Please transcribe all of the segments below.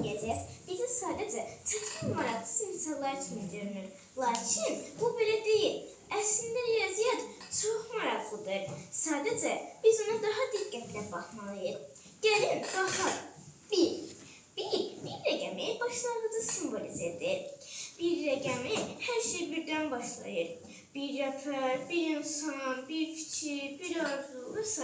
riyaziyyat bizi sadəcə çətin maraqsız insanlar kimi görünür. Lakin bu belə deyil. Əslində riyaziyyat çox maraqlıdır. Sadəcə biz ona daha diqqətlə baxmalıyıq. Gəlin baxaq. Bir rəqəmi başlanğıcı simvolizə edir. Bir rəqəmi hər şey birdən başlayır. Bir rəfər, bir insan, bir fikir, bir arzu və s.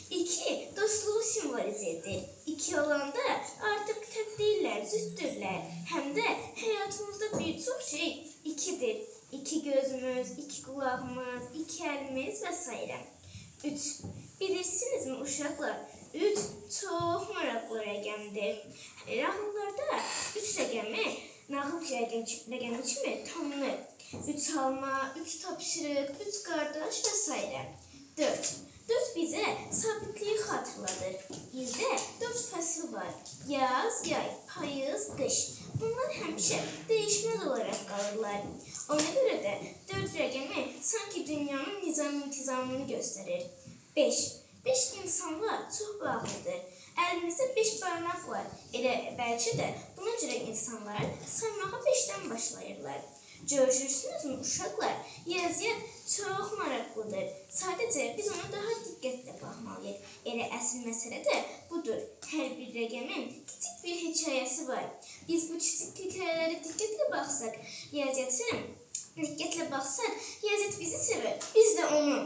2 dostluğu simvolizə edir. 2 olanda artıq tək deyirlər, züddürlər. Həm də həyatımızda bir çox şey 2'dir. 2 gözümüz, 2 qulağımız, 2 əlimiz və s. 3. Bilirsinizmi uşaqlar? 3 çox maraqlı rəqəmdir. Nağıllarda 3 rəqəmi nağıl rəqəmi kimi tanınır. 3 alma, 3 tapşırıq, 3 qardaş və s. 4 bizə sabitliyi xatırladır. İldə 4 fəsil var. Yaz, yay, payız, qış. Bunlar həmişə dəyişməz olaraq qalırlar. Ona görə də 4 rəqəmi sanki dünyanın nizam-intizamını göstərir. 5 insanlar çox bağlıdır. Əlimizdə 5 barmaq var. Elə bəlkə də buna görə insanlar saymağa 5'dən başlayırlar. Görürsünüzmü uşaqlar? Riyaziyyat çox maraqlıdır. Sadəcə biz ona daha diqqətlə baxmalıyıq. Elə əsl məsələ də budur. Hər bir rəqəmin kiçik bir hekayəsi var. Biz bu kiçik hekayələrə diqqətlə baxsaq, riyaziyyat bizi sevir, biz də onu.